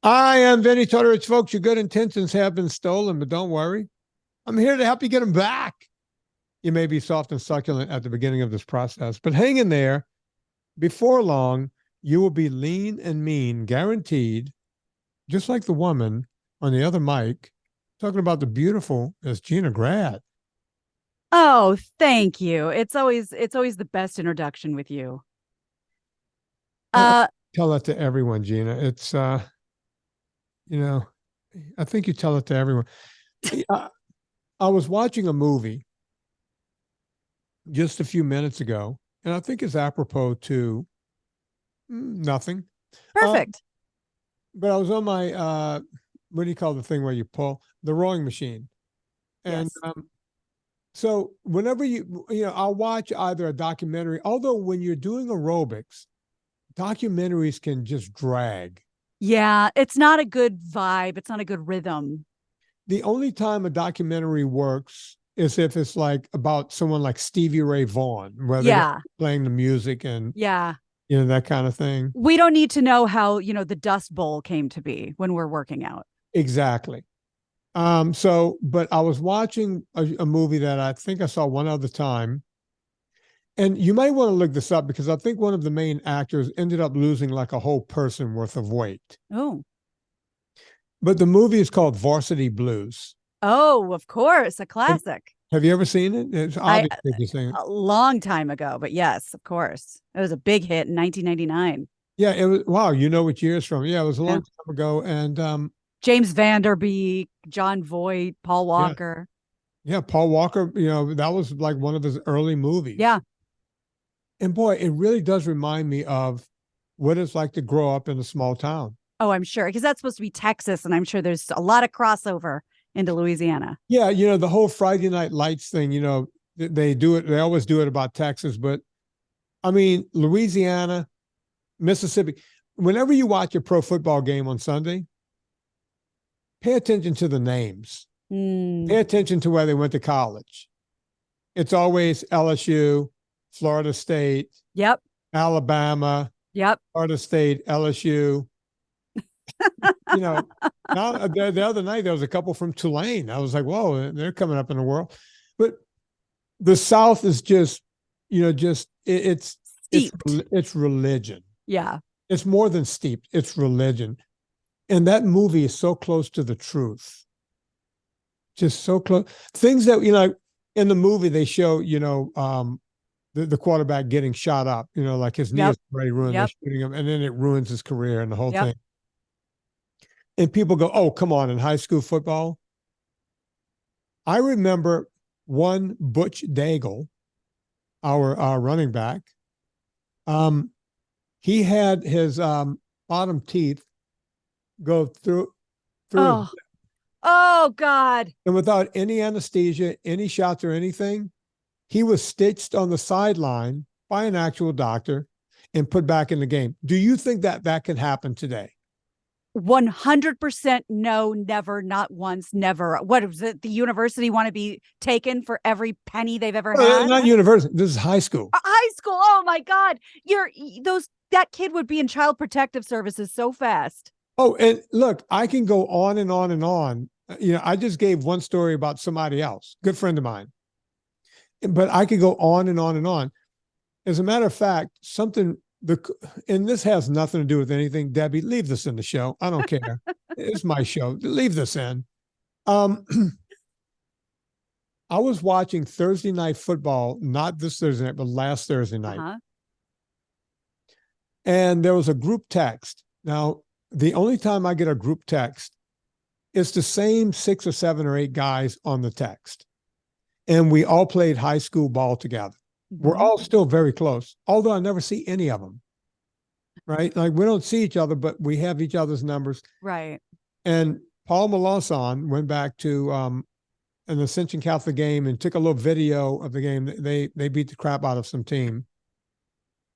I am Vinnie Tortorich, folks. Your good intentions have been stolen, but don't worry. I'm here to help you get them back. You may be soft and succulent at the beginning of this process, but hang in there. Before long, you will be lean and mean, guaranteed, just like the woman on the other mic, talking about the beautiful Miss Gina Grad. Oh, thank you. It's always the best introduction with you. I Uh tell that to everyone, Gina. It's, you know, I think you tell it to everyone. I, I was watching a movie just a few minutes ago, and I think it's apropos to nothing. Um, Perfect. but I was on my what do you call the thing where you pull the rowing machine, and Yes. so whenever I'll watch either a documentary. Although when you're doing aerobics, documentaries can just drag. Yeah, it's not a good vibe. It's not a good rhythm. The only time a documentary works is if it's like about someone like Stevie Ray Vaughan, where they got Yeah. playing the music and Yeah. that kind of thing. We don't need to know how, the Dust Bowl came to be when we're working out. Exactly. But I was watching a movie that I think I saw one other time. And you might want to look this up because I think one of the main actors ended up losing like a whole person worth of weight. Oh. But the movie is called Varsity Blues. Oh, of course, a Have, classic. have you ever seen it? It's I obviously the same. A long time ago, but yes, of course. It was a big hit in 1999. Yeah, it was. Wow, you know which year it's from. Yeah, it was a Yeah. long time ago. And James Vanderbeek, John Voight, Paul yeah, Walker. yeah, Paul Walker, that was like one of his early movies. Yeah. And boy, it really does remind me of what it's like to grow up in a small town. Oh, I'm sure, because that's supposed to be Texas, and I'm sure there's a lot of crossover into Louisiana. Yeah, the whole Friday Night Lights thing, they do it, they always do it about Texas, but I mean, Louisiana, Mississippi, whenever you watch a pro football game on Sunday, pay attention to the names. Mm, Pay attention to where they went to college. It's always LSU, Florida State, yep. Alabama, Yep. Florida State, LSU. You know, now the other night there was a couple from Tulane. I was like, whoa, they're coming up in the world. But the South is just, it's Steeped. it's religion. Yeah. It's more than steeped. It's religion, and that movie is so close to the truth. Just so close. Things that in the movie they show the quarterback getting shot up. Like his knee Yep. is already ruined. They're Yep. shooting him, and then it ruins his career and the whole Yep. thing. And people go, "Oh, come on!" In high school football, I remember one Butch Daigle, our running back. Um, he had his bottom teeth go through his, Oh. Oh God. and without any anesthesia, any shots or anything, he was stitched on the sideline by an actual doctor and put back in the game. Do you think that that could happen today? 100% no, never, not once, never. What was it? The university want to be taken for every penny they've ever had? Not university. This is high school. High school. Oh my God. That kid would be in child protective services so fast. Oh, and look, I can go on and on and on. I just gave one story about somebody else, good friend of mine, but I could go on and on and on. As a matter of fact, and this has nothing to do with anything. Debbie, leave this in the show. I don't care. It's my show. Leave this in. Um, I was watching Thursday night football, not this Thursday night, but last Thursday night. Uh-huh. And there was a group text. Now, the only time I get a group text, it's the same 6 or 7 or 8 guys on the text. And we all played high school ball together. We're all still very close, although I never see any of them. Right? Like we don't see each other, but we have each other's numbers. Right. And Paul Melanson went back to an Ascension Catholic game and took a little video of the game. They beat the crap out of some team.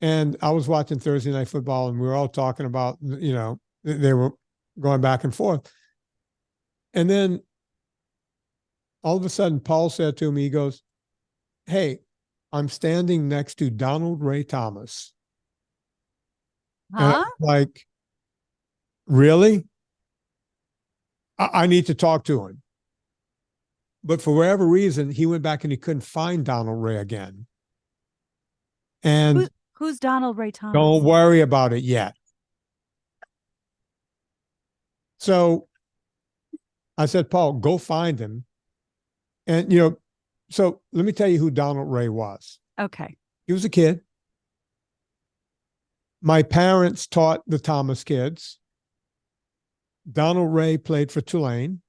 And I was watching Thursday night football, and we were all talking about, they were going back and forth. And then all of a sudden, Paul said to me, he goes, "Hey, I'm standing next to Donald Ray Thomas." And Huh? I'm like, really? I need to talk to him. But for whatever reason, he went back and he couldn't find Donald Ray again. And who's Donald Ray Thomas? Don't worry about it yet. So I said, Paul, go find him. And, so let me tell you who Donald Ray was. Okay. He was a kid. My parents taught the Thomas kids. Donald Ray played for Tulane.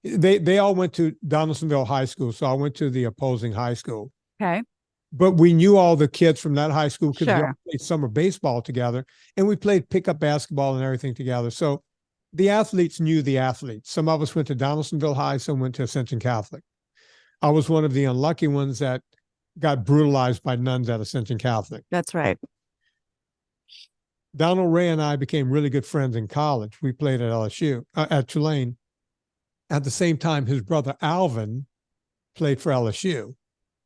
They all went to Donaldsonville High School, so I went to the opposing high school. Okay. But we knew all the kids from that high school because we all Sure. played summer baseball together, and we played pickup basketball and everything together. So the athletes knew the athletes. Some of us went to Donaldsonville High, some went to Ascension Catholic. I was one of the unlucky ones that got brutalized by nuns at Ascension Catholic. That's right. Donald Ray and I became really good friends in college. We played at LSU, at Tulane. At the same time, his brother Alvin played for LSU.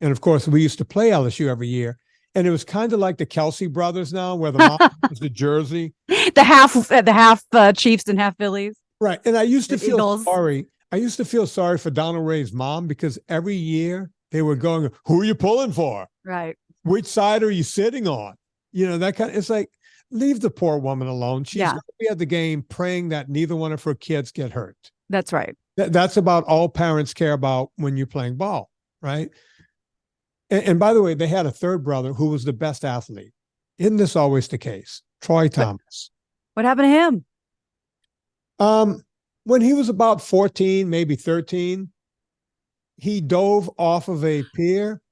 And of course, we used to play LSU every year. And it was kind of like the Kelsey brothers now, where the mom was the jersey. The half Chiefs and half Phillies. Right. And I used to The feel Eagles. sorry. I used to feel sorry for Donald Ray's mom because every year they were going, who are you pulling for? Right. Which side are you sitting on? That kind of, it's like, leave the poor woman alone. She's going to be at the game praying that neither one of her kids get hurt. That's right. That's about all parents care about when you're playing ball, right? And by the way, they had a third brother who was the best athlete. Isn't this always the case? Troy Thomas. What happened to him? When he was about 14, maybe 13, he dove off of a pier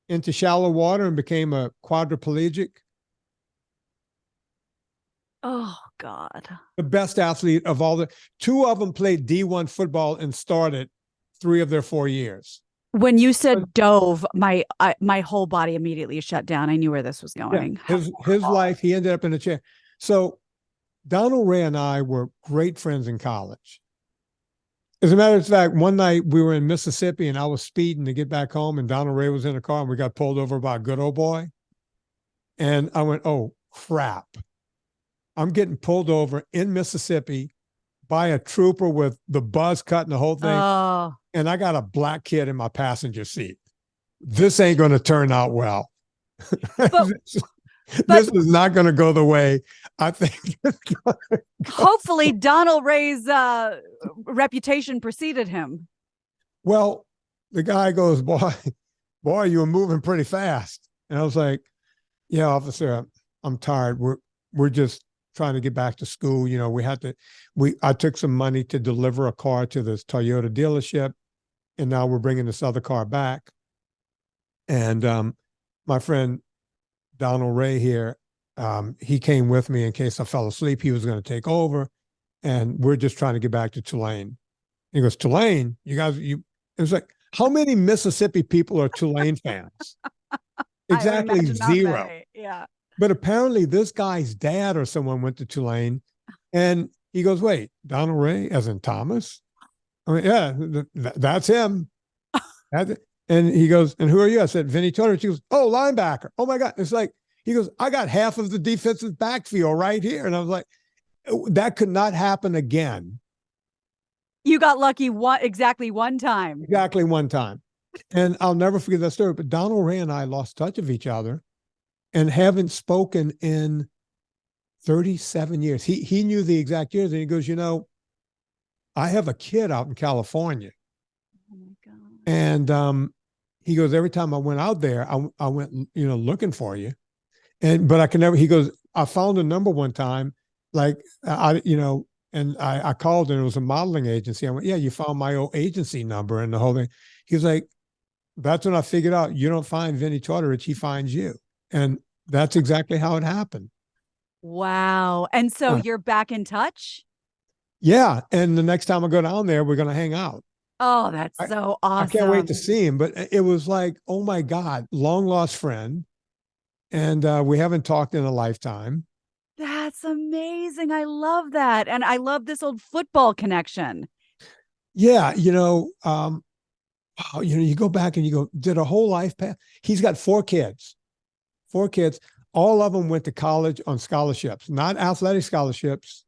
into shallow water and became a quadriplegic. Oh, God. The best athlete of all the two of them played D1 football and started 3 of their 4 years. When you said dove, my whole body immediately shut down. I knew where this was going. Yeah, his life, he ended up in a chair. So Donald Ray and I were great friends in college. As a matter of fact, one night we were in Mississippi and I was speeding to get back home and Donald Ray was in a car and we got pulled over by a good old boy. And I went, oh, crap. I'm getting pulled over in Mississippi by a trooper with the buzz cut and the whole thing. Oh. And I got a black kid in my passenger seat. This ain't going to turn out well. This is not going to go the way I think. Hopefully Donald Ray's reputation preceded him. Well, the guy goes, boy, you were moving pretty fast. And I was like, yeah, officer, I'm tired. We're just trying to get back to school. I took some money to deliver a car to this Toyota dealership. And now we're bringing this other car back. And my friend Donald Ray here, he came with me in case I fell asleep. He was going to take over. And we're just trying to get back to Tulane. He goes, Tulane? You guys, it was like, how many Mississippi people are Tulane fans? Exactly 0. Yeah. But apparently this guy's dad or someone went to Tulane and he goes, wait, Donald Ray as in Thomas? I mean, yeah, that's him. And he goes, and who are you? I said, Vinnie Tortorich. He goes, oh, linebacker. Oh my God. It's like, he goes, I got half of the defensive backfield right here. And I was like, that could not happen again. You got lucky exactly one time. Exactly one time. And I'll never forget that story. But Donald Ray and I lost touch of each other and haven't spoken in 37 years. He knew the exact years. And he goes, I have a kid out in California. Oh my God. And he goes, every time I went out there, I went, looking for you. But I can never, he goes, I found a number one time, like, and I called and it was a modeling agency. I went, yeah, you found my old agency number and the whole thing. He was like, that's when I figured out you don't find Vinnie Tortorich, he finds you. And that's exactly how it happened. Wow. And so you're back in touch? Yeah. And the next time I go down there, we're going to hang out. Oh, that's so awesome. I can't wait to see him. But it was like, oh my God, long lost friend. And we haven't talked in a lifetime. That's amazing. I love that. And I love this old football connection. Yeah. You go back and you go, did a whole life path. He's got 4 kids. 4 kids. All of them went to college on scholarships, not athletic scholarships,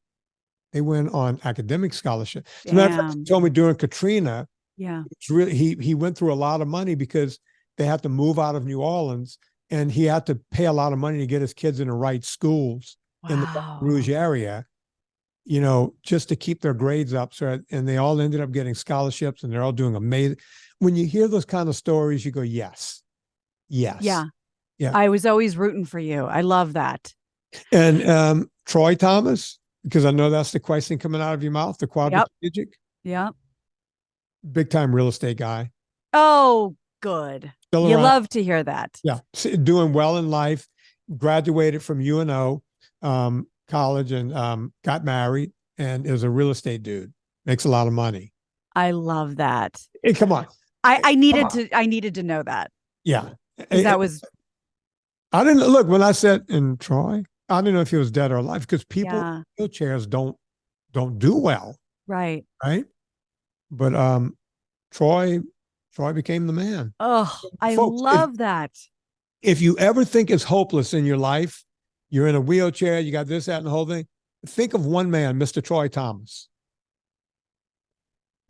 They went on academic scholarship. As a matter of fact, he Damn. told me during Katrina, Yeah. it's really he went through a lot of money because they had to move out of New Orleans, and he had to pay a lot of money to get his kids in the right schools in the Baton Wow. Rouge area, just to keep their grades up. So, and they all ended up getting scholarships, and they're all doing amazing. When you hear those kind of stories, you go, yes, yes. Yeah. Yeah. I was always rooting for you. I love that. And Troy Thomas, because I know that's the question coming out of your mouth, the quadriplegic, Yep. big time real estate guy. Oh, good. Still You around. love to hear that. Yeah. Doing well in life, graduated from UNO college and got married and is a real estate dude. Makes a lot of money. I love that. Hey, come on. I needed to know that. Yeah. That was. I didn't look when I said in Troy, I didn't know if he was dead or alive because people in wheelchairs don't do well. Right. Right. But Troy became the man. Oh, I Folks, love that. If you ever think it's hopeless in your life, you're in a wheelchair, you got this, that, and the whole thing, think of one man, Mr. Troy Thomas.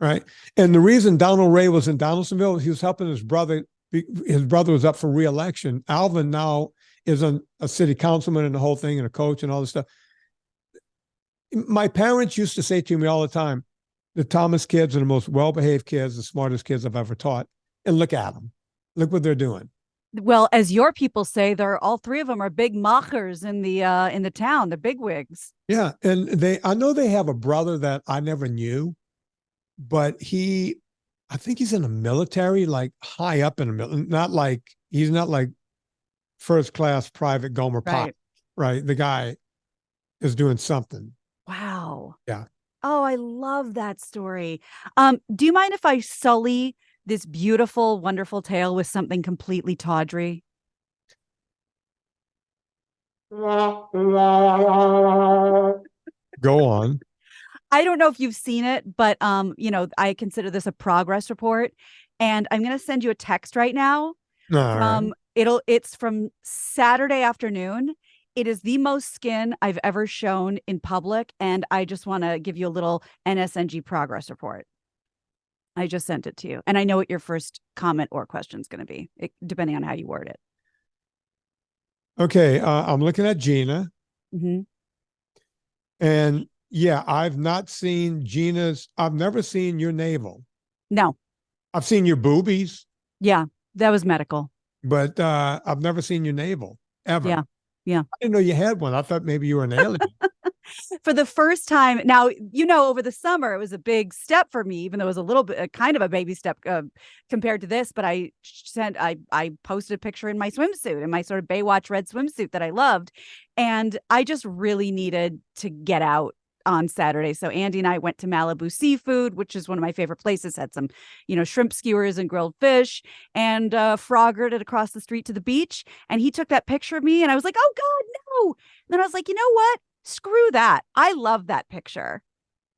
Right. And the reason Donald Ray was in Donaldsonville, he was helping his brother. His brother was up for re-election. Alvin now is a city councilman and the whole thing and a coach and all this stuff. My parents used to say to me all the time, the Thomas kids are the most well-behaved kids, the smartest kids I've ever taught. And look at them. Look what they're doing. Well, as your people say, they're all three of them are big machers in the town, the bigwigs. Yeah. And I know they have a brother that I never knew, but I think he's in the military, like high up in the military. He's not like first class private Gomer Pyle, right? The guy is doing something. Wow. Yeah. Oh, I love that story. Do you mind if I sully this beautiful, wonderful tale with something completely tawdry? Go on. I don't know if you've seen it, but I consider this a progress report, and I'm going to send you a text right now. It's from Saturday afternoon. It is the most skin I've ever shown in public, and I just want to give you a little NSNG progress report. I just sent it to you, and I know what your first comment or question is going to be, depending on how you word it. Okay, I'm looking at Gina, and yeah, I've not seen Gina's. I've never seen your navel. No, I've seen your boobies. Yeah, that was medical. But I've never seen your navel ever. Yeah. I didn't know you had one. I thought maybe you were an alien. For the first time, now, over the summer, it was a big step for me, even though it was a little bit kind of a baby step compared to this. But I posted a picture in my swimsuit, in my sort of Baywatch red swimsuit that I loved. And I just really needed to get out on Saturday. So Andy and I went to Malibu Seafood, which is one of my favorite places, had some, shrimp skewers and grilled fish, and froggered it across the street to the beach. And he took that picture of me and I was like, oh God, no. And then I was like, you know what? Screw that. I love that picture.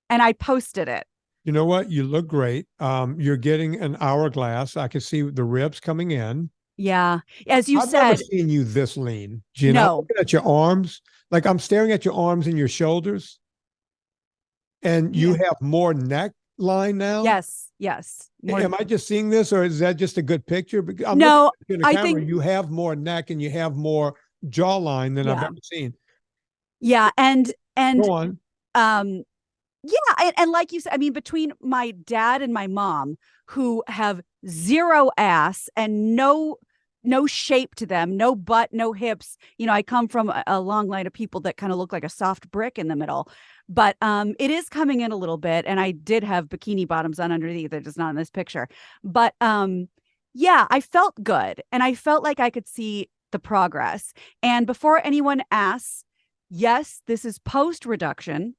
And I posted it. You know what? You look great. You're getting an hourglass. I can see the ribs coming in. Yeah. As you I've said. never seen you this lean, Gina. No. I'm looking at your arms. Like I'm staring at your arms and your shoulders. And you have more neck line now? Yes. Am I just seeing this, or is that just a good picture? Because I'm no, looking at the camera, think you have more neck and you have more jawline than I've ever seen. Yeah, and go on. And like you said, I mean, between my dad and my mom, who have zero ass and no shape to them, no butt, no hips. I come from a long line of people that kind of look like a soft brick in the middle. But it is coming in a little bit. And I did have bikini bottoms on underneath. They're just not in this picture. But I felt good. And I felt like I could see the progress. And before anyone asks, yes, this is post-reduction.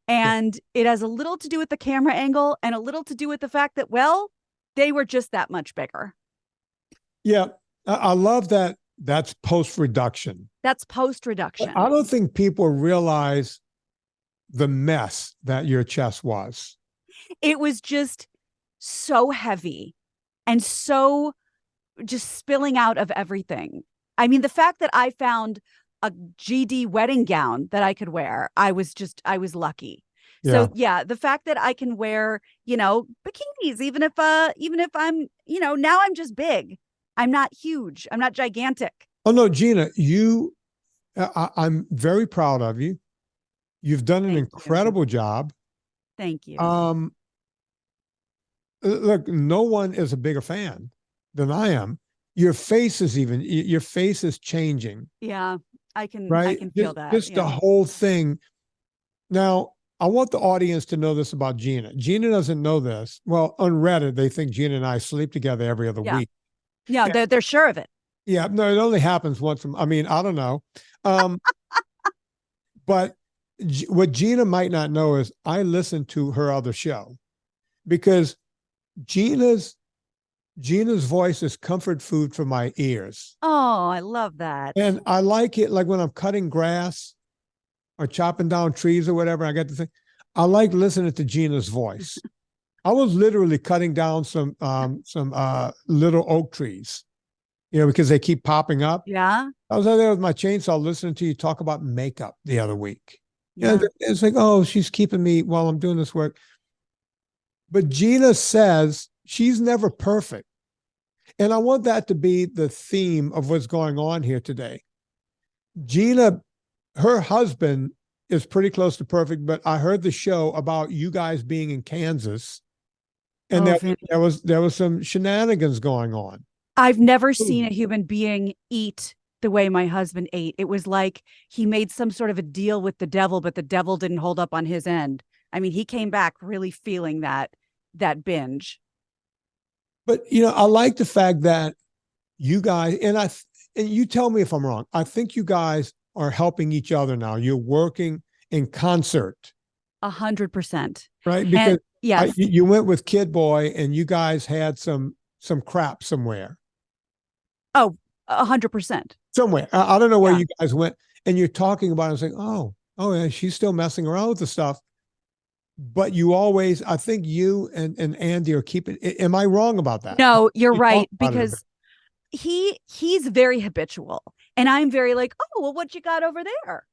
And it has a little to do with the camera angle and a little to do with the fact that, well, they were just that much bigger. Yeah, I love that. That's post-reduction. That's post-reduction. I don't think people realize the mess that your chest was. It was just so heavy and so just spilling out of everything. I mean, the fact that I found a GD wedding gown that I could wear. I was lucky. Yeah. So yeah, the fact that I can wear, bikinis, even if I'm, now I'm just big. I'm not huge. I'm not gigantic. Oh no, Gina, I'm very proud of you. You've done an Thank you. incredible job. Thank you. Um, Look, no one is a bigger fan than I am. Your face is changing, Yeah, I right? can feel Just, that. just the Yeah. whole thing. Now, I want the audience to know this about Gina. Gina doesn't know this. Well, on Reddit, they think Gina and I sleep together every other Yeah. week. Yeah, And they're sure of it. yeah, no, it only happens once. I mean, I don't know. Um, but what Gina might not know is I listen to her other show because Gina's Gina's voice is comfort food for my ears. Oh, I love that. And I like it like when I'm cutting grass or chopping down trees or whatever. I get the thing. I like listening to Gina's voice. I was literally cutting down some little oak trees, because they keep popping up. Yeah. I was out there with my chainsaw listening to you talk about makeup the other week. Yeah. It's like, oh, she's keeping me while I'm doing this work. But Gina says she's never perfect. And I want that to be the theme of what's going on here today. Gina, her husband is pretty close to perfect, but I heard the show about you guys being in Kansas, and Oh, there, Vinny. there was some shenanigans going on. I've never seen Ooh. a human being eat the way my husband ate. It was like he made some sort of a deal with the devil, but the devil didn't hold up on his end. I mean, he came back really feeling that binge. But I like the fact that you guys and you tell me if I'm wrong. I think you guys are helping each other now. You're working in concert, 100%. right? And Because yes, you went with Kid Boy and you guys had some crap somewhere. oh, 100%. Somewhere. I don't know where Yeah. you guys went, and you're talking about it and saying, oh yeah, she's still messing around with the stuff. But you always, I think you and Andy are keeping. Am I wrong about that? No, you're You talk right, about it a bit. because he's very habitual, and I'm very like, oh, well, what you got over there?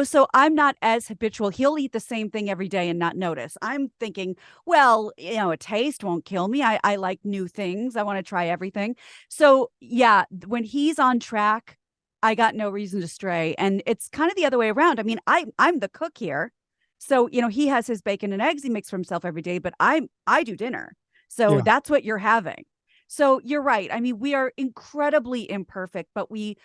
So I'm not as habitual. He'll eat the same thing every day and not notice. I'm thinking, well, a taste won't kill me. I like new things. I want to try everything. So yeah, when he's on track, I got no reason to stray. And it's kind of the other way around. I mean, I'm the cook here. So, he has his bacon and eggs he makes for himself every day, but I do dinner. So Yeah. that's what you're having. So you're right. I mean, we are incredibly imperfect, but we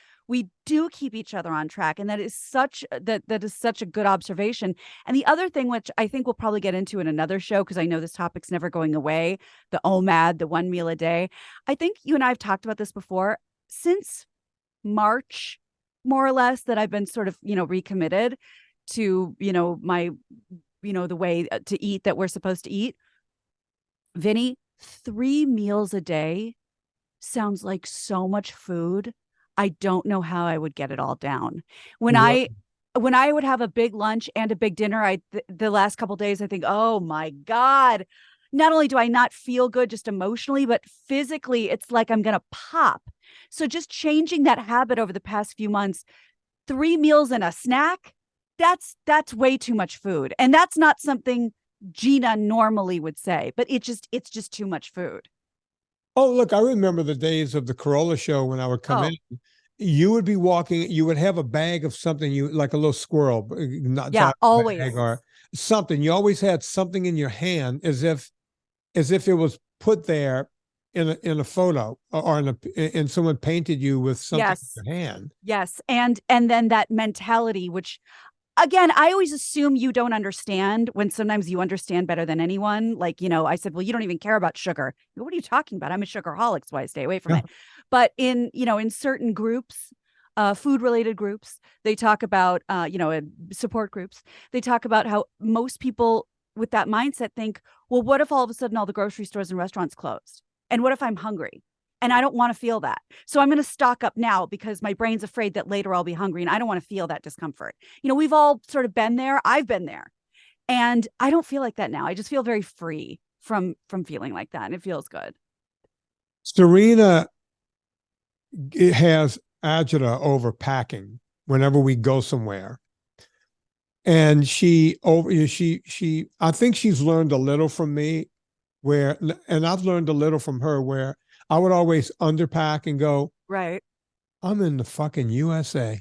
do keep each other on track, and that is such a good observation. And the other thing, which I think we'll probably get into in another show, because I know this topic's never going away, the OMAD, the one meal a day. I think you and I have talked about this before. Since March, more or less, that I've been sort of recommitted to my the way to eat that we're supposed to eat. Vinny, 3 meals a day sounds like so much food. I don't know how I would get it all down. When Right. I when I would have a big lunch and a big dinner, the last couple days I think, "Oh my God. Not only do I not feel good just emotionally, but physically it's like I'm going to pop." So just changing that habit over the past few months, 3 meals and a snack, that's way too much food. And that's not something Gina normally would say, but it's just too much food. Oh, look, I remember the days of the Corolla show when I would come Oh, in. You would be walking, you would have a bag of something, you like a little squirrel, not yeah, type of bag always. or something. You always had something in your hand as if it was put there in a photo or and someone painted you with something Yes. in your hand. Yes. And then that mentality, which again, I always assume you don't understand when sometimes you understand better than anyone. Like, I said, well, you don't even care about sugar. What are you talking about? I'm a sugarholic, so I stay away from Yeah. it. But in certain groups, food related groups, they talk about, support groups, they talk about how most people with that mindset think, well, what if all of a sudden all the grocery stores and restaurants closed? And what if I'm hungry? And I don't want to feel that. So I'm going to stock up now because my brain's afraid that later I'll be hungry and I don't want to feel that discomfort. We've all sort of been there. I've been there. And I don't feel like that now. I just feel very free from feeling like that, and it feels good. Serena has agita over packing. whenever we go somewhere. And I think she's learned a little from me and I've learned a little from her where I would always underpack and go, Right. I'm in the fucking USA.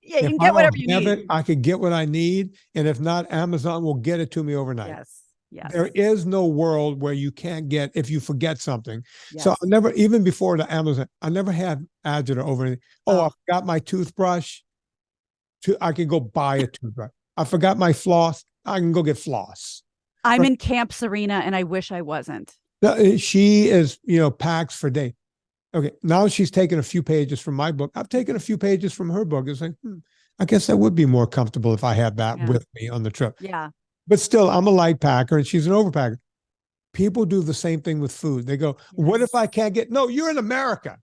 Yeah, you If can I get whatever don't you have need. it, I could get what I need. And if not, Amazon will get it to me overnight. Yes. Yes. There is no world where you can't get if you forget something. Yes. So I never, even before the Amazon, I never had agita over anything. Oh, I forgot my toothbrush. I can go buy a toothbrush. I forgot my floss. I can go get floss. I'm in Camp Serena and I wish I wasn't. She is, packs for days. Okay, now she's taken a few pages from my book. I've taken a few pages from her book. It's like, I guess I would be more comfortable if I had that with me on the trip. Yeah. But still, I'm a light packer and she's an overpacker. People do the same thing with food. They go, what if I can't get, no, you're in America.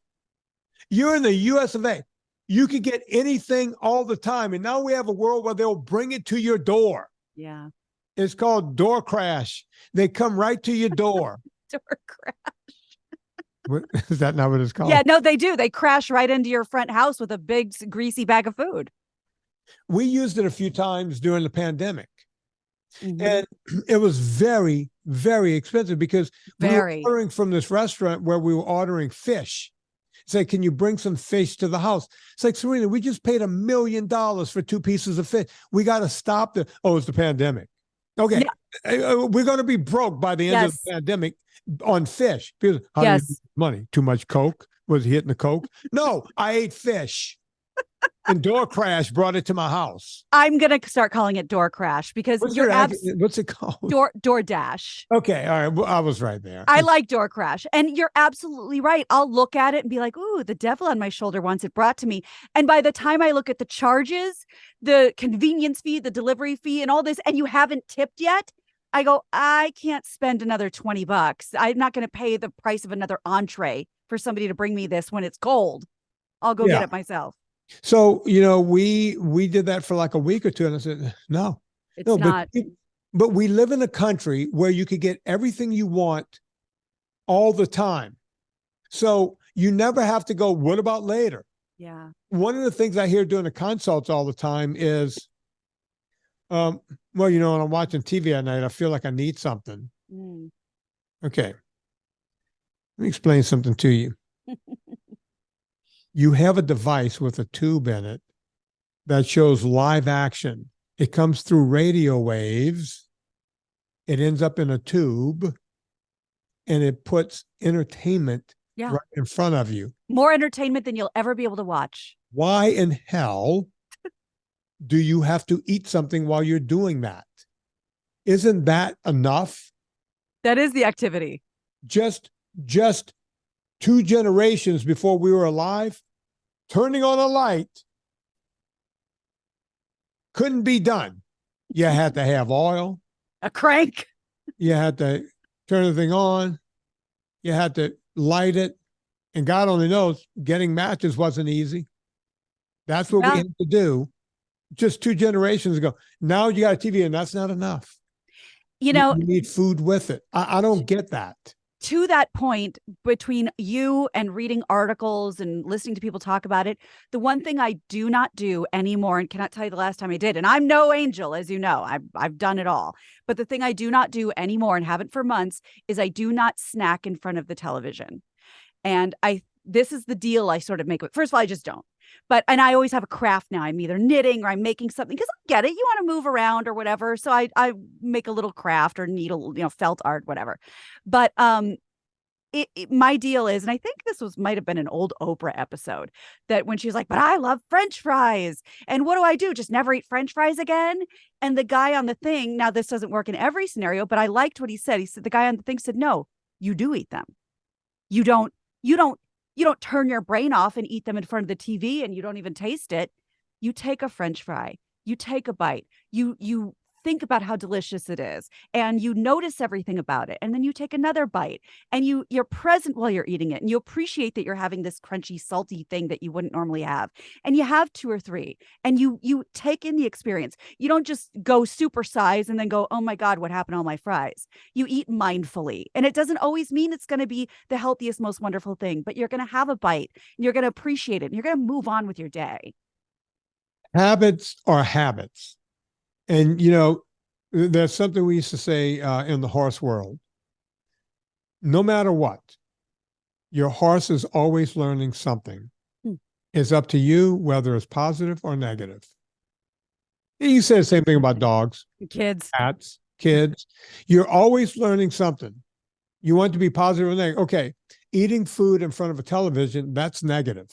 You're in the US of A. You can get anything all the time. And now we have a world where they'll bring it to your door. Yeah. It's called door crash. They come right to your door. Door crash. Is that not what it's called? Yeah, no, they do. They crash right into your front house with a big greasy bag of food. We used it a few times during the pandemic. And it was very, very expensive because we were ordering from this restaurant where we were ordering fish. Say, can you bring some fish to the house? It's like, Serena, we just paid $1 million for 2 pieces of fish. We got to stop it's the pandemic. Okay. Yeah. We're going to be broke by the end of the pandemic on fish. Because how do you make money? Too much Coke? Was he hitting the Coke? No, I ate fish. And Door Crash brought it to my house. I'm going to start calling it Door Crash because what's it called? Door Dash. Okay. All right. Well, I was right there. I like Door Crash. And you're absolutely right. I'll look at it and be like, ooh, the devil on my shoulder wants it brought to me. And by the time I look at the charges, the convenience fee, the delivery fee and all this, and you haven't tipped yet, I go, I can't spend another $20. I'm not going to pay the price of another entree for somebody to bring me this when it's cold. I'll go get it myself. So, we did that for like a week or two. And I said, no, it's not. But we live in a country where you could get everything you want all the time. So you never have to go, what about later? Yeah. One of the things I hear during the consults all the time is, when I'm watching TV at night, I feel like I need something. Okay. Let me explain something to you. You have a device with a tube in it that shows live action. It comes through radio waves. It ends up in a tube and it puts entertainment right in front of you. More entertainment than you'll ever be able to watch. Why in hell do you have to eat something while you're doing that? Isn't that enough? That is the activity. Just 2 generations before we were alive, turning on a light couldn't be done. You had to have oil. A crank. You had to turn the thing on. You had to light it. And God only knows, getting matches wasn't easy. That's what we had to do just 2 generations ago. Now you got a TV and that's not enough. You need food with it. I don't get that. To that point, between you and reading articles and listening to people talk about it, the one thing I do not do anymore, and cannot tell you the last time I did, and I'm no angel, as you know, I've done it all. But the thing I do not do anymore and haven't for months is I do not snack in front of the television. And this is the deal I sort of make with, first of all, I just don't. And I always have a craft now. I'm either knitting or I'm making something because I get it. You want to move around or whatever. So I make a little craft or needle, felt art, whatever. But my deal is, and I think this might have been an old Oprah episode, that when she was like, but I love French fries. And what do? Just never eat French fries again? And the guy on the thing, now this doesn't work in every scenario, but I liked what he said. He said, the guy on the thing said, no, you do eat them. You don't turn your brain off and eat them in front of the TV and you don't even taste it. You take a French fry, you take a bite, you think about how delicious it is and you notice everything about it. And then you take another bite and you're present while you're eating it and you appreciate that you're having this crunchy, salty thing that you wouldn't normally have. And you have 2 or 3 and you take in the experience. You don't just go supersize and then go, oh my God, what happened to all my fries? You eat mindfully. And it doesn't always mean it's going to be the healthiest, most wonderful thing, but you're going to have a bite and you're going to appreciate it and you're going to move on with your day. Habits are habits. And, you know, there's something we used to say in the horse world. No matter what, your horse is always learning something. Hmm. It's up to you whether it's positive or negative. And you say the same thing about dogs, Kids. cats, kids. You're always learning something. You want to be positive or negative. Okay, eating food in front of a television, that's negative.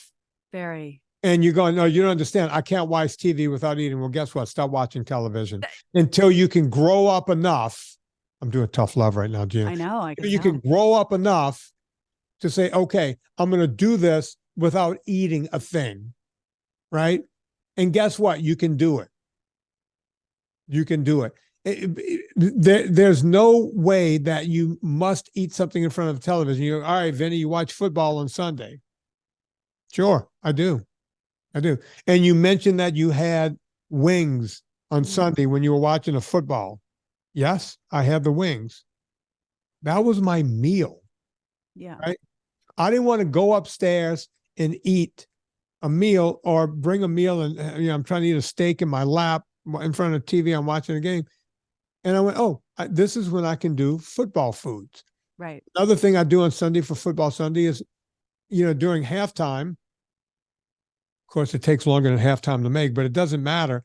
Very. And you're going, no, you don't understand. I can't watch TV without eating. Well, guess what? Stop watching television until you can grow up enough. I'm doing tough love right now, Gina. I know. I can You can grow up enough to say, okay, I'm going to do this without eating a thing. Right. And guess what? You can do it. You can do it. There's no way that you must eat something in front of the television. You go, all right, Vinny, you watch football on Sunday. Sure, I do. I do. And you mentioned that you had wings on Sunday when you were watching a football. Yes, I had the wings. That was my meal. Yeah. Right. I didn't want to go upstairs and eat a meal or bring a meal and, you know, I'm trying to eat a steak in my lap in front of TV. I'm watching a game. And I went, oh, this is when I can do football foods. Right. Another thing I do on Sunday for football Sunday is, you know, during halftime, of course, it takes longer than halftime to make, but it doesn't matter.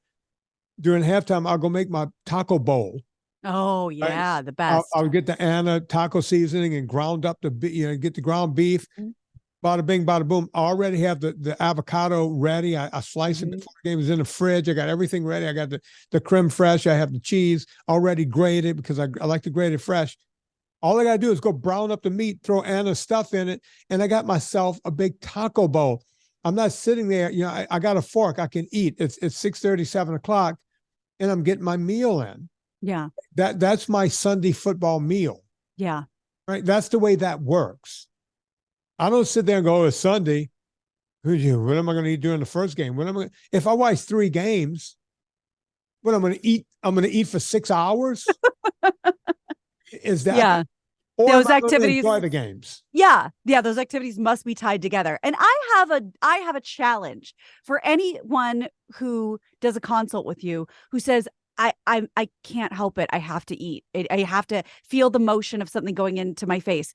During halftime, I'll go make my taco bowl. Oh, yeah. Right? The best. I'll get the Anna taco seasoning and ground up get the ground beef. Mm-hmm. Bada bing, bada boom. I already have the avocado ready. I slice it before the game is in the fridge. I got everything ready. I got the creme fraiche. I have the cheese already grated because I like to grate it fresh. All I got to do is go brown up the meat, throw Anna's stuff in it, and I got myself a big taco bowl. I'm not sitting there. You know, I got a fork. I can eat. It's 6:30, 7 o'clock, and I'm getting my meal in. Yeah. That's my Sunday football meal. Yeah. Right. That's the way that works. I don't sit there and go, oh, it's Sunday. What am I going to eat during the first game? If I watch 3 games, what I'm going to eat? I'm going to eat for 6 hours. Is that? Yeah. Or those activities enjoy the games. Yeah. Those activities must be tied together. And I have a challenge for anyone who does a consult with you who says, I can't help it. I have to eat. I have to feel the motion of something going into my face.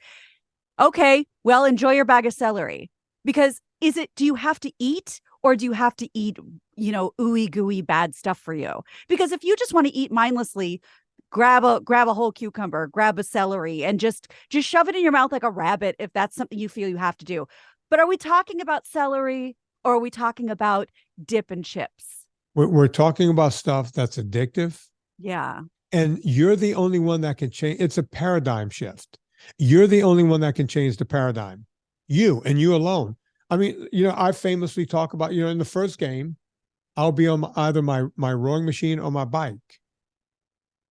Okay, well, enjoy your bag of celery. Because do you have to eat or do you have to eat, you know, ooey gooey bad stuff for you? Because if you just want to eat mindlessly, grab a whole cucumber, grab a celery, and just shove it in your mouth like a rabbit if that's something you feel you have to do. But are we talking about celery or are we talking about dip and chips? We're talking about stuff that's addictive. Yeah. And you're the only one that can change. It's a paradigm shift. You're the only one that can change the paradigm. You and you alone. I mean, you know, I famously talk about, you know, in the first game, I'll be on either my rowing machine or my bike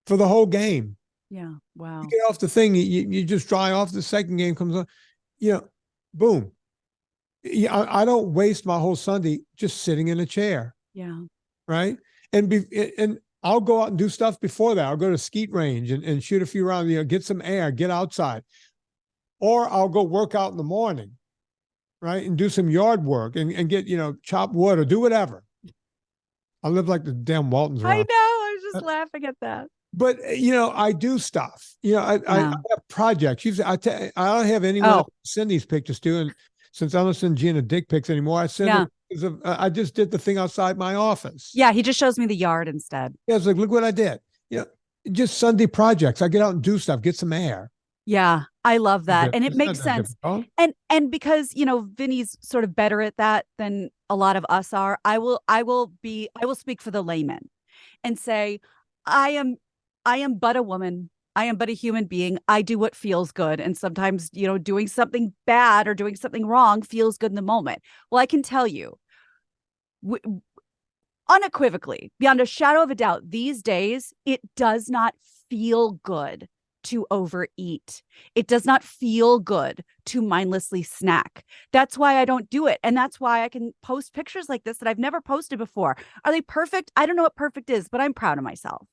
for the whole game. Yeah. Wow. You get off the thing, you just dry off. The second game comes on, you know, boom. Yeah, I don't waste my whole Sunday just sitting in a chair. Yeah. Right. And I'll go out and do stuff before that. I'll go to skeet range and shoot a few rounds, you know, get some air, get outside. Or I'll go work out in the morning, right? And do some yard work and get, you know, chop wood or do whatever. I live like the damn Waltons around. I know. I was just laughing at that. But, you know, I do stuff. You know, I have projects. Usually I don't have anyone to send these pictures to. And since I don't send Gina dick pics anymore, I send them. I just did the thing outside my office. Yeah, he just shows me the yard instead. Yeah, it's like, look what I did. You know, just Sunday projects. I get out and do stuff, get some air. Yeah, I love that. And it makes sense. And because, you know, Vinny's sort of better at that than a lot of us are, I will speak for the layman and say, I am but a woman. I am but a human being. I do what feels good. And sometimes, you know, doing something bad or doing something wrong feels good in the moment. Well, I can tell you unequivocally, beyond a shadow of a doubt, these days, it does not feel good to overeat. It does not feel good to mindlessly snack. That's why I don't do it. And that's why I can post pictures like this that I've never posted before. Are they perfect? I don't know what perfect is, but I'm proud of myself.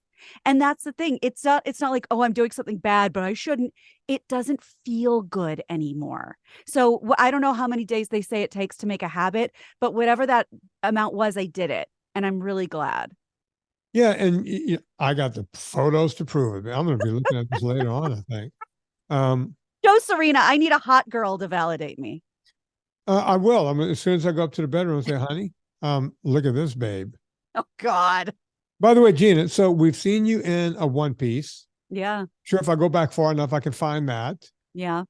And that's the thing. It's not like, oh, I'm doing something bad, but I shouldn't. It doesn't feel good anymore. So I don't know how many days they say it takes to make a habit, but whatever that amount was, I did it. And I'm really glad. Yeah, and I got the photos to prove it. I'm going to be looking at this later on, I think. Joe Serena, I need a hot girl to validate me. I will. As soon as I go up to the bedroom and say, honey, look at this, babe. Oh, God. By the way, Gina, so we've seen you in a one piece. Yeah. Sure, if I go back far enough, I can find that. Yeah.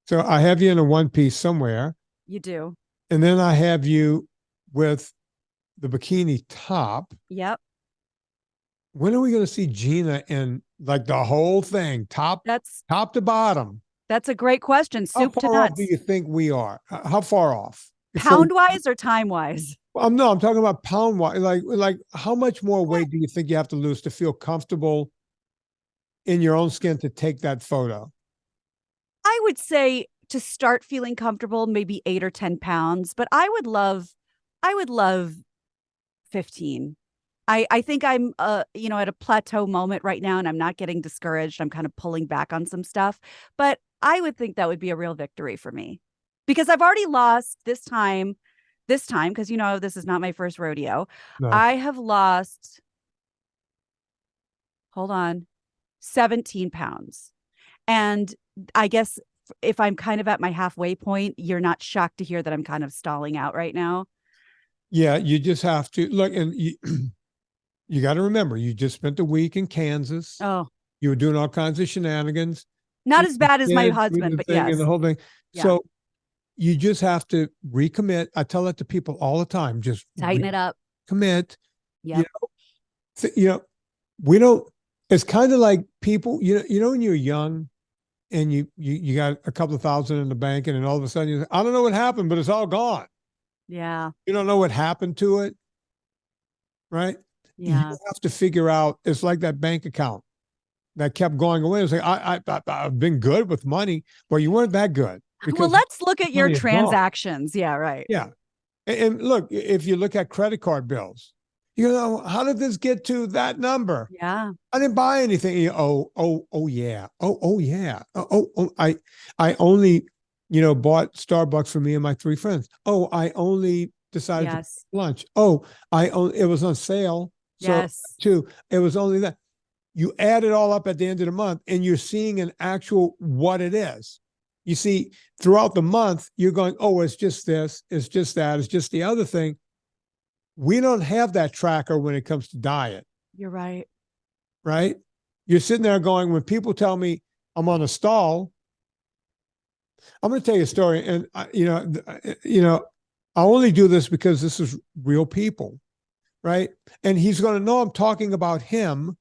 So I have you in a one piece somewhere. You do. And then I have you with the bikini top. Yep. When are we going to see Gina in like the whole thing, top to bottom? That's a great question. Soup to How far off nuts. do you think we are? How far off? Pound wise or time wise? No, I'm talking about pound wise. Like how much more weight do you think you have to lose to feel comfortable in your own skin to take that photo? I would say to start feeling comfortable, maybe 8 or 10 pounds, but I would love 15. I think I'm at a plateau moment right now, and I'm not getting discouraged. I'm kind of pulling back on some stuff, but I would think that would be a real victory for me, because I've already lost this time, because this is not my first rodeo. No. I have lost, hold on, 17 pounds. And I guess if I'm kind of at my halfway point, you're not shocked to hear that I'm kind of stalling out right now. Yeah, you just have to look, and you got to remember, you just spent a week in Kansas. Oh, you were doing all kinds of shenanigans. not as bad as my husband, but yes. And the whole thing. Yeah. So you just have to recommit. I tell that to people all the time. Just tighten it up. Commit. Yeah. We don't, it's kind of like people, when you're young and you got a couple of thousand in the bank, and then all of a sudden you say, I don't know what happened, but it's all gone. Yeah. You don't know what happened to it. Right. Yeah. You have to figure out, it's like that bank account that kept going away. It was like, I've been good with money. Well, you weren't that good. Well, let's look at your transactions. Yeah, right. Yeah. And look, if you look at credit card bills, how did this get to that number? Yeah. I didn't buy anything. Yeah. I only, bought Starbucks for me and my 3 friends. Oh, I only decided to lunch. Oh, it was on sale. So it was only that. You add it all up at the end of the month, and you're seeing an actual what it is. You see, throughout the month, you're going, oh, it's just this, it's just that, it's just the other thing. We don't have that tracker when it comes to diet. You're right. Right? You're sitting there going, when people tell me I'm on a stall, I'm going to tell you a story. And, I only do this because this is real people. Right? And he's going to know I'm talking about him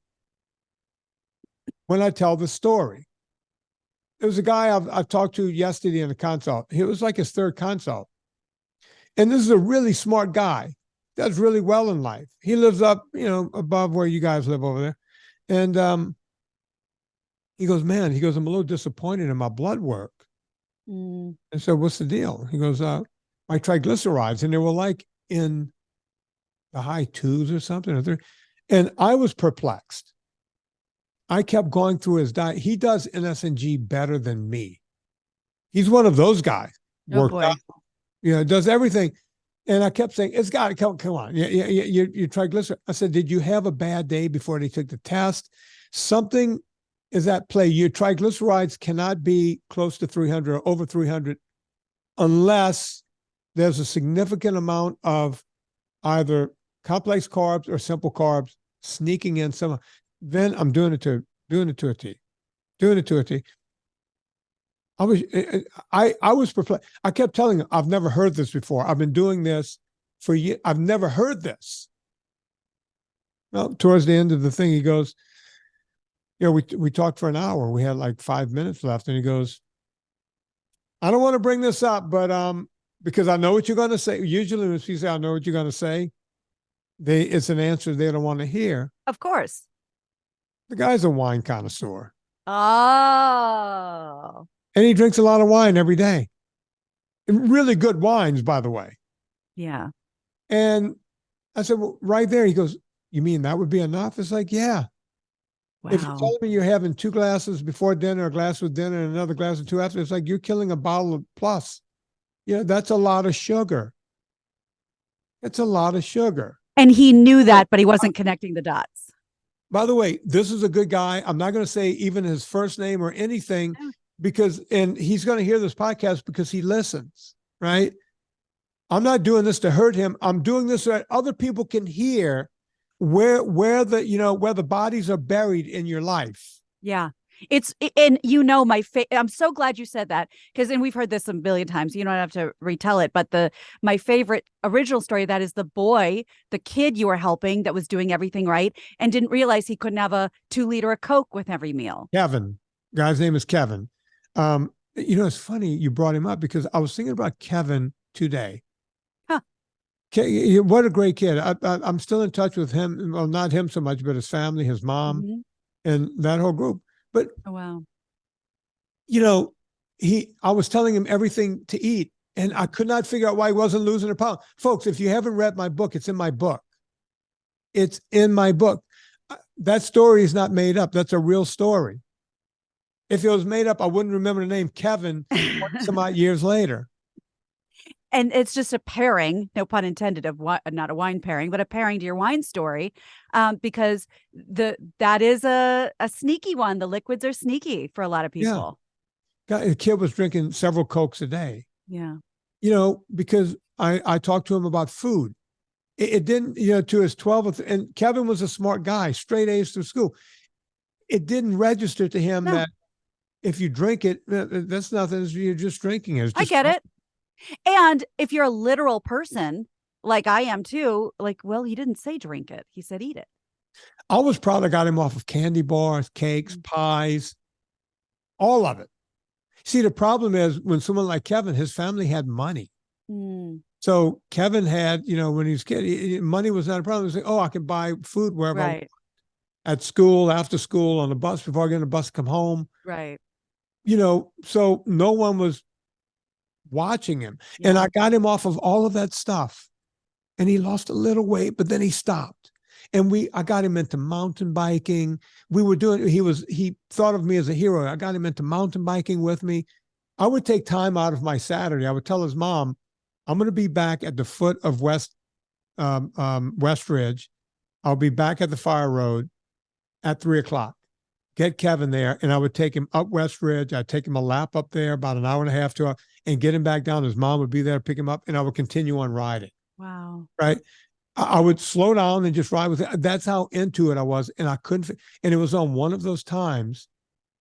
when I tell the story. There was a guy I've talked to yesterday in a consult. It was like his third consult. And this is a really smart guy. Does really well in life. He lives up, above where you guys live over there. And he goes, I'm a little disappointed in my blood work. And so what's the deal? He goes, my triglycerides. And they were like in the high 2s or something. And I was perplexed. I kept going through his diet. He does NSNG better than me. He's one of those guys. Worked out, does everything. And I kept saying, it's got to come on. Your triglyceride. I said, did you have a bad day before they took the test? Something is at play. Your triglycerides cannot be close to 300 or over 300 unless there's a significant amount of either complex carbs or simple carbs sneaking in some. Then I'm doing it to a T. I was perplexed. I kept telling him, I've never heard this before. I've been doing this for years. I've never heard this. Well, towards the end of the thing, he goes, we talked for an hour. We had like 5 minutes left. And he goes, I don't want to bring this up, but because I know what you're going to say. Usually when people say, I know what you're going to say, it's an answer they don't want to hear. Of course. The guy's a wine connoisseur. Oh. And he drinks a lot of wine every day. Really good wines, by the way. Yeah. And I said, well, right there. He goes, you mean that would be enough? It's like, yeah. Wow. If you tell me you're having 2 glasses before dinner, a glass with dinner, and another glass or 2 after, it's like you're killing a bottle of plus. That's a lot of sugar. It's a lot of sugar. And he knew that, but he wasn't connecting the dots. By the way, this is a good guy. I'm not going to say even his first name or anything and he's going to hear this podcast because he listens, right? I'm not doing this to hurt him. I'm doing this so that other people can hear where the bodies are buried in your life. Yeah. I'm so glad you said that and we've heard this a billion times. You don't have to retell it, but my favorite original story of that is the kid you were helping that was doing everything right and didn't realize he couldn't have a 2-liter of Coke with every meal. Kevin, guy's name is Kevin. It's funny you brought him up because I was thinking about Kevin today. What a great kid. I'm still in touch with him. Well, not him so much, but his family, his mom, and that whole group. But, oh, wow. I was telling him everything to eat and I could not figure out why he wasn't losing a pound. Folks, if you haven't read my book, it's in my book. It's in my book. That story is not made up. That's a real story. If it was made up, I wouldn't remember the name Kevin some odd years later. And it's just a pairing, no pun intended, of not a wine pairing, but a pairing to your wine story, because that is a sneaky one. The liquids are sneaky for a lot of people. Yeah. The kid was drinking several Cokes a day. Yeah. Because I talked to him about food. It didn't, to his 12th, and Kevin was a smart guy, straight A's through school. It didn't register to him that if you drink it, that's nothing. You're just drinking it. I get it. And if you're a literal person, like I am too, he didn't say drink it. He said eat it. I was proud I got him off of candy bars, cakes, pies, all of it. See, the problem is when someone like Kevin, his family had money. So Kevin had, when he was a kid, money was not a problem. He was like, I can buy food wherever I want. At school, after school, on the bus, before I get on the bus to come home. Right. So no one was watching him. Yeah. And I got him off of all of that stuff. And he lost a little weight, but then he stopped. And I got him into mountain biking. He thought of me as a hero. I got him into mountain biking with me. I would take time out of my Saturday. I would tell his mom, I'm going to be back at the foot of West Ridge. I'll be back at the Fire Road at 3:00. Get Kevin there. And I would take him up West Ridge. I'd take him a lap up there, about an hour and a half, 2 hours, and get him back down. His mom would be there to pick him up, and I would continue on riding. Wow. Right. I would slow down and just ride with it. That's how into it I was. And I couldn't, and it was on one of those times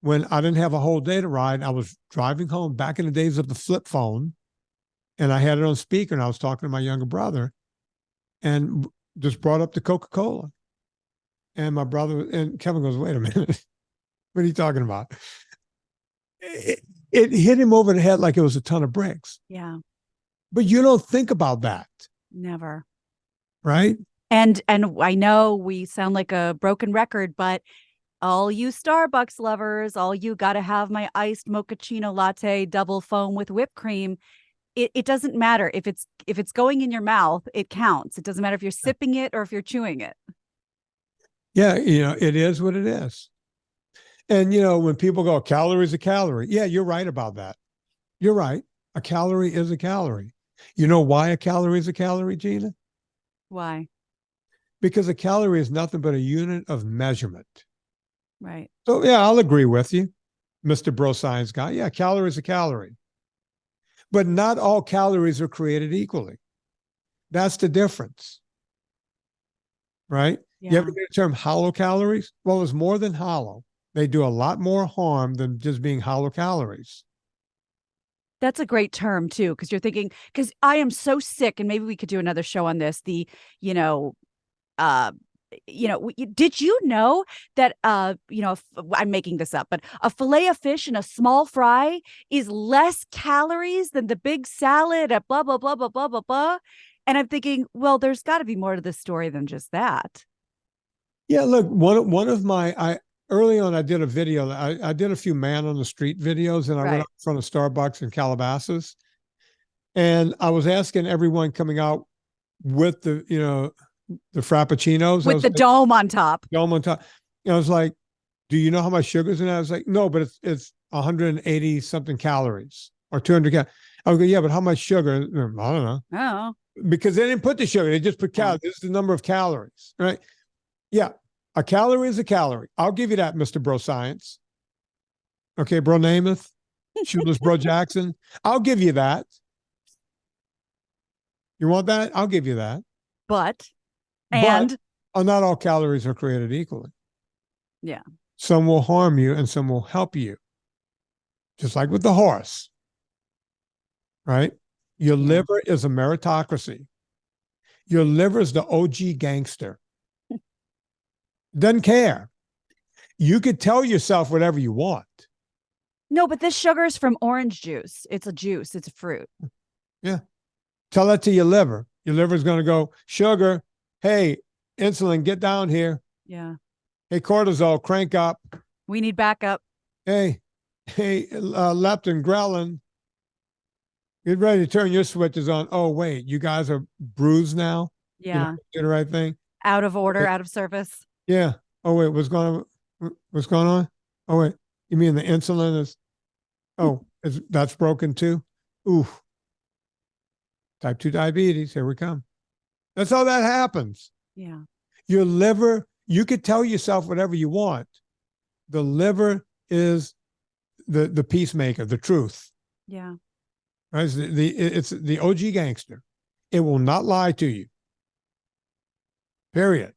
when I didn't have a whole day to ride. I was driving home back in the days of the flip phone, and I had it on speaker, and I was talking to my younger brother and just brought up the Coca-Cola. And my brother and Kevin goes, wait a minute. What are you talking about? It hit him over the head like it was a ton of bricks. Yeah. But you don't think about that. Never. Right. And I know we sound like a broken record, but all you Starbucks lovers, all you got to have my iced mochaccino latte double foam with whipped cream. It doesn't matter if it's going in your mouth, it counts. It doesn't matter if you're sipping it or if you're chewing it. Yeah. It is what it is. And, when people go, calorie is a calorie. Yeah, you're right about that. You're right. A calorie is a calorie. You know why a calorie is a calorie, Gina? Why? Because a calorie is nothing but a unit of measurement. Right. So, yeah, I'll agree with you, Mr. Bro Science guy. Yeah, calorie is a calorie. But not all calories are created equally. That's the difference. Right? Yeah. You ever hear the term hollow calories? Well, it's more than hollow. They do a lot more harm than just being hollow calories. That's a great term too, because you're thinking, because I am so sick, and maybe we could do another show on this. Did you know that, I'm making this up, but a fillet of fish and a small fry is less calories than the big salad at blah, blah, blah, blah, blah, blah, blah. And I'm thinking, well, there's got to be more to this story than just that. Yeah, look, one of my, early on, I did a video. I did a few man on the street videos, and I went up in front of Starbucks in Calabasas. And I was asking everyone coming out with the Frappuccinos. With the dome on top. Dome on top. I was like, do you know how much sugar's in that? I was like, no, but it's 180 something calories or 200 calories. I would go, yeah, but how much sugar? I don't know. Oh. because they didn't put the sugar. They just put Yeah. calories. This is the number of calories, right? Yeah. A calorie is a calorie. I'll give you that, Mr. Bro Science. Okay, Bro Namath, Shoeless Bro Jackson. I'll give you that. You want that? I'll give you that. But Not all calories are created equally. Yeah. Some will harm you and some will help you. Just like with the horse, right? Your liver is a meritocracy. Your liver is the OG gangster. Doesn't care. You could tell yourself whatever you want. No, but this sugar is from orange juice. It's a juice. It's a fruit. Yeah. Tell that to your liver. Your liver is going to go, sugar, hey, insulin, get down here. Yeah. Hey, cortisol, crank up. We need backup. Hey, leptin, ghrelin, get ready to turn your switches on. Oh, wait, you guys are bruised now? Yeah. Do the right thing? Out of order, out of service. Yeah. Oh, wait, what's going on? Oh, wait, you mean the insulin is, that's broken too? Ooh. Type 2 diabetes, here we come. That's how that happens. Yeah. Your liver, you could tell yourself whatever you want. The liver is the peacemaker, the truth. Yeah. Right? It's the OG gangster. It will not lie to you. Period.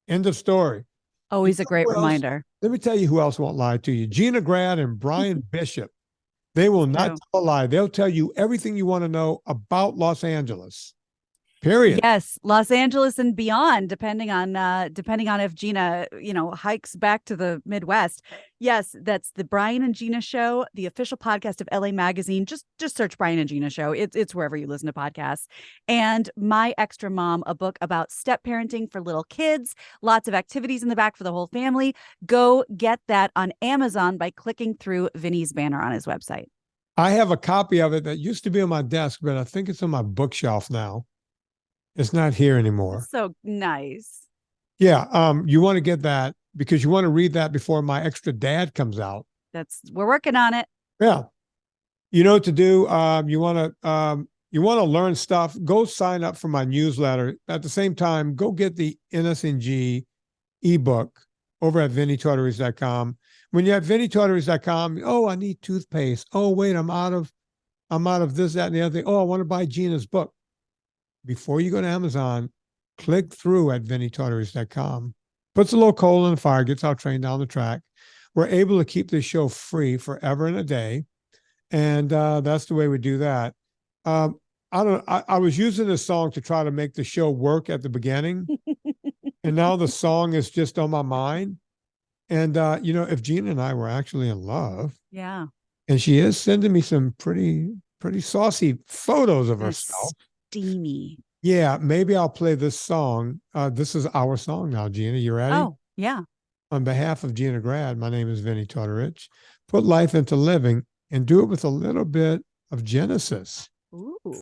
End of story. Always a great reminder. Let me tell you who else won't lie to you. Gina Grad and Brian Bishop. They will not tell a lie. They'll tell you everything you want to know about Los Angeles. Period. Yes, Los Angeles and beyond, depending on if Gina, hikes back to the Midwest. Yes, that's the Brian and Gina Show, the official podcast of LA Magazine. Just search Brian and Gina Show. It's wherever you listen to podcasts. And My Extra Mom, a book about step parenting for little kids. Lots of activities in the back for the whole family. Go get that on Amazon by clicking through Vinny's banner on his website. I have a copy of it that used to be on my desk, but I think it's on my bookshelf now. It's not here anymore. That's so nice. Yeah. You want to get that because you want to read that before My Extra Dad comes out. We're working on it. Yeah. You know what to do. You want to learn stuff. Go sign up for my newsletter. At the same time, go get the NSNG ebook over at VinnieTortorich.com. When you're at VinnieTortorich.com, I need toothpaste. Oh, wait, I'm out of this, that, and the other thing. Oh, I want to buy Gina's book. Before you go to Amazon, click through at VinnieTortorich.com. Puts a little coal in the fire, gets our train down the track. We're able to keep this show free forever and a day. And that's the way we do that. I was using this song to try to make the show work at the beginning. And now the song is just on my mind. And, if Gina and I were actually in love. Yeah. And she is sending me some pretty saucy photos of herself. Steamy. Yeah, maybe I'll play this song. This is our song now, Gina. You ready? Oh, yeah. On behalf of Gina Grad, my name is Vinnie Tortorich. Put life into living and do it with a little bit of Genesis. Ooh.